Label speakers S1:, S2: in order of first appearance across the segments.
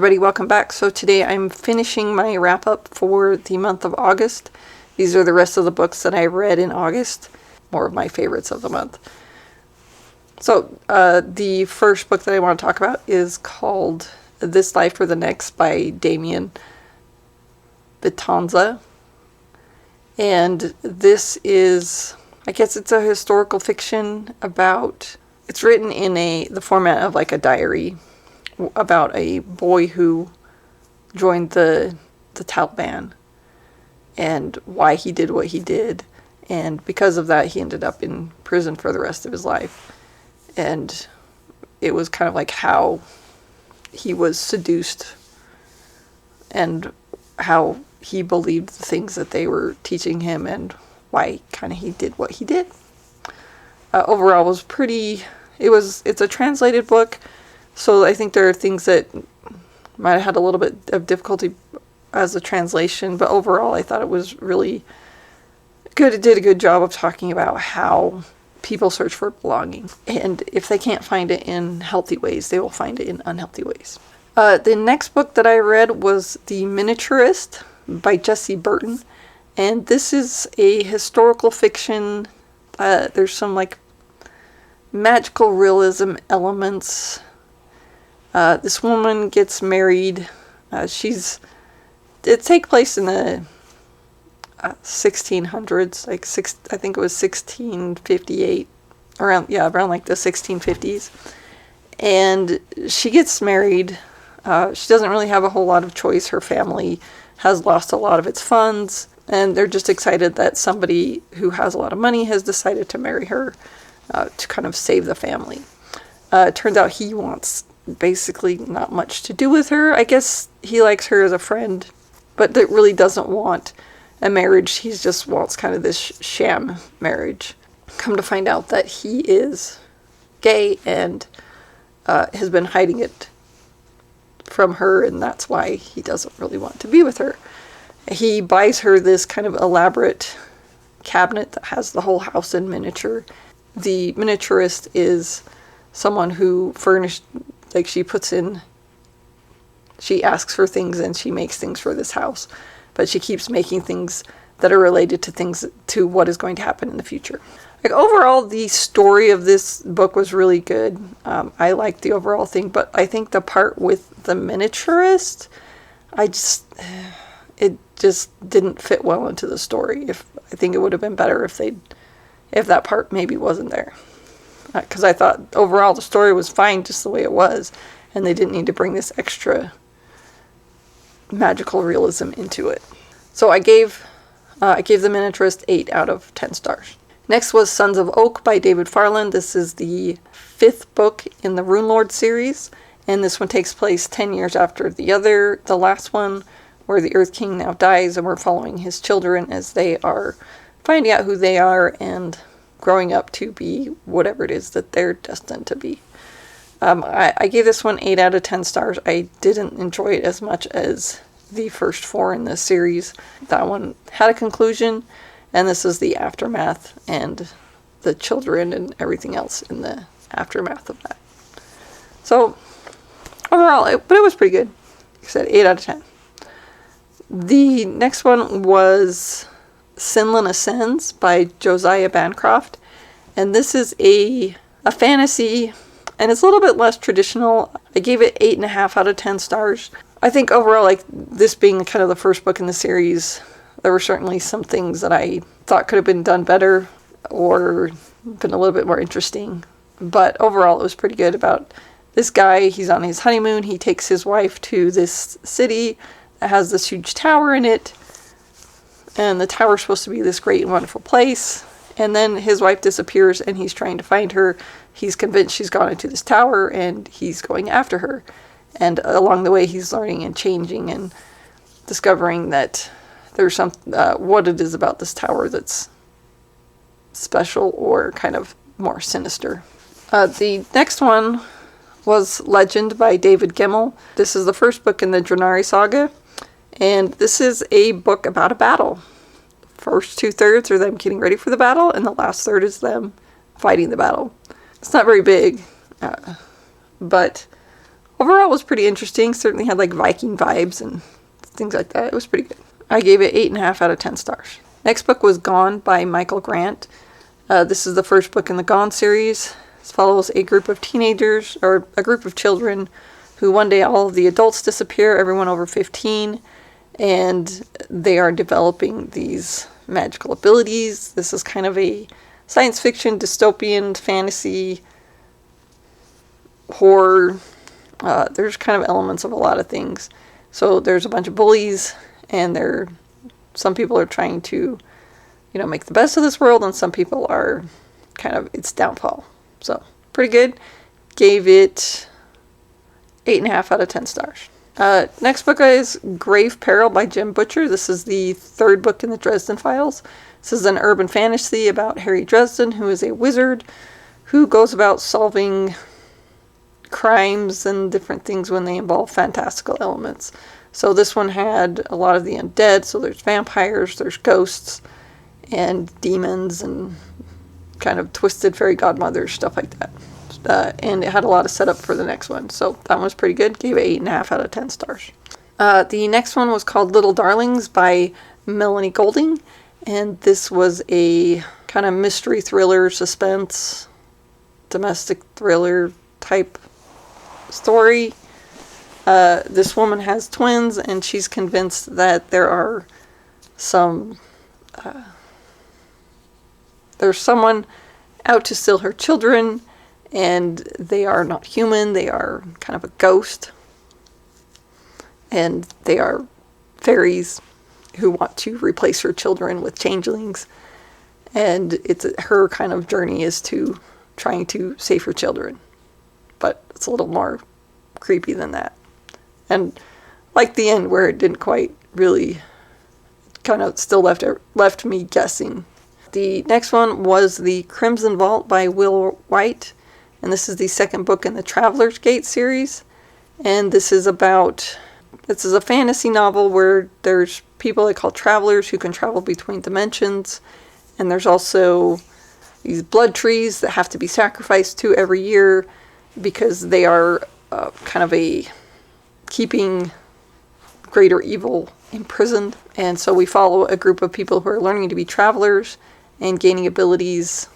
S1: everybody, welcome back. So today I'm finishing my wrap-up for the month of August. These are the rest of the books that I read in August, more of my favorites of the month. So the first book that I want to talk about is called This Life or the Next by Damien Betanza. And this is, I guess it's a historical fiction about, it's written in the format of like a diary about a boy who joined the Taliban and why he did what he did. And because of that, he ended up in prison for the rest of his life. And it was kind of like how he was seduced and how he believed the things that they were teaching him and why kind of he did what he did. Overall was pretty, it's a translated book. So I think there are things that might have had a little bit of difficulty as a translation, but overall I thought it was really good. It did a good job of talking about how people search for belonging. And if they can't find it in healthy ways, they will find it in unhealthy ways. The next book that I read was The Miniaturist by Jessie Burton. And this is a historical fiction. There's some like magical realism elements. This woman gets married. It takes place in the 1600s, I think it was 1658, around like the 1650s. And she gets married. She doesn't really have a whole lot of choice. Her family has lost a lot of its funds, and they're just excited that somebody who has a lot of money has decided to marry her to kind of save the family. It turns out he wants basically not much to do with her. I guess he likes her as a friend, but that really doesn't want a marriage. He just wants kind of this sham marriage. Come to find out that he is gay and has been hiding it from her, and that's why he doesn't really want to be with her. He buys her this kind of elaborate cabinet that has the whole house in miniature. The miniaturist is someone who furnished, like she asks for things and she makes things for this house, but she keeps making things that are related to what is going to happen in the future. Like overall, the story of this book was really good. I liked the overall thing, but I think the part with the miniaturist, it just didn't fit well into the story. I think it would have been better if that part maybe wasn't there. Because I thought overall the story was fine just the way it was, and they didn't need to bring this extra magical realism into it. So I gave The Miniaturist 8 out of 10 stars. Next was Sons of Oak by David Farland. This is the 5th book in the Runelord series, and this one takes place 10 years after the last one, where the Earth King now dies, and we're following his children as they are finding out who they are and growing up to be whatever it is that they're destined to be. I gave this one 8 out of 10 stars. I didn't enjoy it as much as the first 4 in the series. That one had a conclusion, and this is the aftermath and the children and everything else in the aftermath of that. So overall, but it was pretty good. Like I said, 8 out of 10. The next one was Sinlan Ascends by Josiah Bancroft, and this is a fantasy, and it's a little bit less traditional. I gave it 8.5 out of 10 stars. I think overall, like this being kind of the first book in the series, there were certainly some things that I thought could have been done better or been a little bit more interesting, but overall it was pretty good. About this guy, he's on his honeymoon, he takes his wife to this city that has this huge tower in it, and the tower's supposed to be this great and wonderful place, and then his wife disappears and he's trying to find her. He's convinced she's gone into this tower and he's going after her, and along the way he's learning and changing and discovering that there's what it is about this tower that's special or kind of more sinister. The next one was Legend by David Gemmell. This is the first book in the Drenari saga, and this is a book about a battle. First 2/3 are them getting ready for the battle, and the last third is them fighting the battle. It's not very big, but overall it was pretty interesting. Certainly had like Viking vibes and things like that. It was pretty good. I gave it 8.5 out of 10 stars. Next book was Gone by Michael Grant. This is the first book in the Gone series. This follows a group of teenagers, or a group of children, who one day all of the adults disappear, everyone over 15, and they are developing these magical abilities. This is kind of a science fiction, dystopian, fantasy, horror. There's kind of elements of a lot of things. So there's a bunch of bullies, and some people are trying to, make the best of this world, and some people are kind of its downfall. So pretty good. Gave it 8.5 out of 10 stars. Next book is Grave Peril by Jim Butcher. This is the third book in the Dresden Files. This is an urban fantasy about Harry Dresden, who is a wizard who goes about solving crimes and different things when they involve fantastical elements. So this one had a lot of the undead, so there's vampires, there's ghosts, and demons, and kind of twisted fairy godmothers, stuff like that. And it had a lot of setup for the next one, so that one was pretty good. Gave it 8.5 out of 10 stars. The next one was called Little Darlings by Melanie Golding, and this was a kind of mystery thriller, suspense, domestic thriller type story. This woman has twins, and she's convinced that there's someone out to steal her children, and they are not human. They are kind of a ghost, and they are fairies who want to replace her children with changelings, and her kind of journey is to trying to save her children, but it's a little more creepy than that. And like the end, where it didn't quite really, kind of still left me guessing. The next one was The Crimson Vault by Will Wight, and this is the second book in the Traveler's Gate series. And this is a fantasy novel where there's people they call travelers who can travel between dimensions, and there's also these blood trees that have to be sacrificed to every year because they are kind of keeping greater evil imprisoned. And so we follow a group of people who are learning to be travelers and gaining abilities.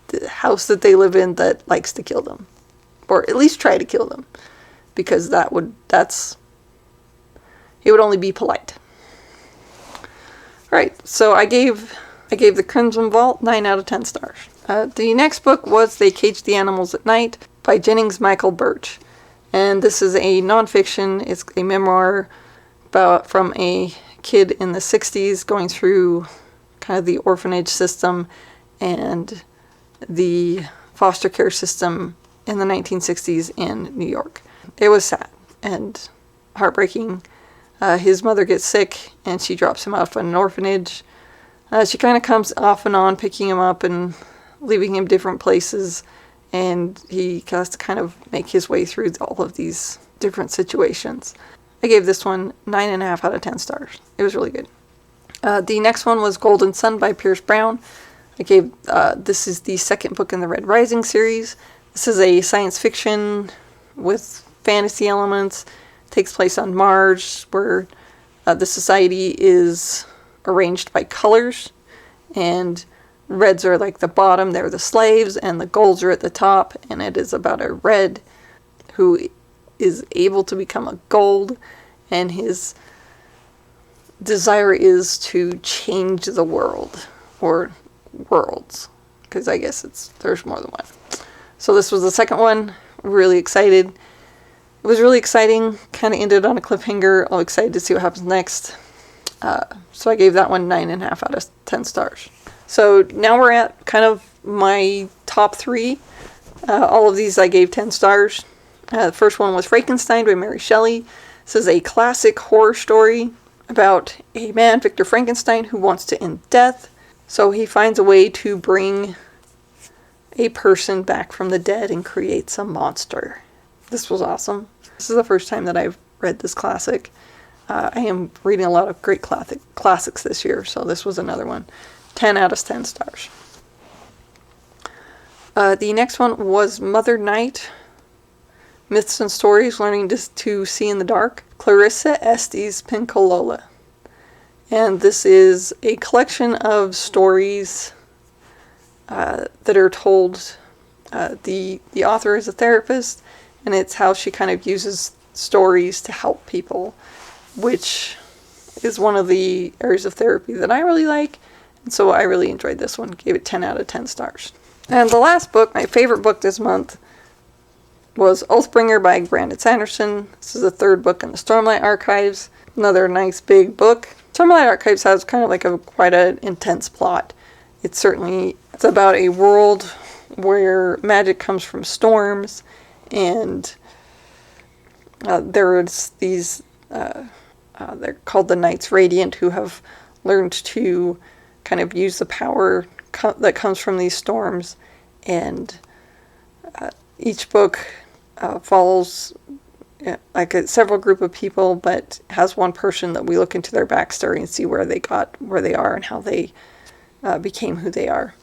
S1: The house that they live in that likes to kill them, or at least try to kill them, because it would only be polite. Right, so I gave The Crimson Vault 9 out of 10 stars. The next book was They Cage the Animals at Night by Jennings Michael Burch. And this is a nonfiction. It's a memoir from a kid in the 60s going through kind of the orphanage system and the foster care system in the 1960s in New York. It was sad and heartbreaking. His mother gets sick and she drops him off at an orphanage. She kind of comes off and on, picking him up and leaving him different places, and he has to kind of make his way through all of these different situations. I gave this one 9.5 out of 10 stars. It was really good. The next one was Golden Sun by Pierce Brown. This is the second book in the Red Rising series. This is a science fiction with fantasy elements. It takes place on Mars, where the society is arranged by colors, and reds are like the bottom, they're the slaves, and the golds are at the top, and it is about a red who is able to become a gold, and his desire is to change the world, or worlds, because I guess there's more than one. So this was the second one. Really excited. It was really exciting. Kind of ended on a cliffhanger. I'm excited to see what happens next. So I gave that one 9.5 out of 10 stars. So now we're at kind of my top 3. All of these I gave 10 stars. The first one was Frankenstein by Mary Shelley. This is a classic horror story about a man, Victor Frankenstein, who wants to end death. So he finds a way to bring a person back from the dead and creates a monster. This was awesome. This is the first time that I've read this classic. I am reading a lot of great classics this year, so this was another one. 10 out of 10 stars. The next one was Mother Night Myths and Stories, Learning to See in the Dark, Clarissa Estes Pincolola. And this is a collection of stories that are told. The author is a therapist, and it's how she kind of uses stories to help people, which is one of the areas of therapy that I really like. And so I really enjoyed this one. Gave it 10 out of 10 stars. And the last book, my favorite book this month, was Oathbringer by Brandon Sanderson. This is the third book in the Stormlight Archives. Another nice big book. Stormlight Archives has kind of like quite an intense plot. It's about a world where magic comes from storms, and there's these, they're called the Knights Radiant, who have learned to kind of use the power that comes from these storms, and each book follows like several group of people, but has one person that we look into their backstory and see where they got where they are and how they became who they are.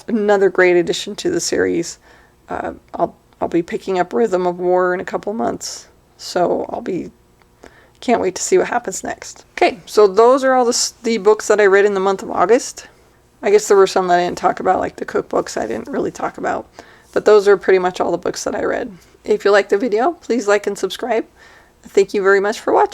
S1: Another great addition to the series. I'll be picking up Rhythm of War in a couple months, so can't wait to see what happens next. Okay, so those are all the books that I read in the month of August. I guess there were some that I didn't talk about, like the cookbooks I didn't really talk about, but those are pretty much all the books that I read. If you liked the video, please like and subscribe. Thank you very much for watching.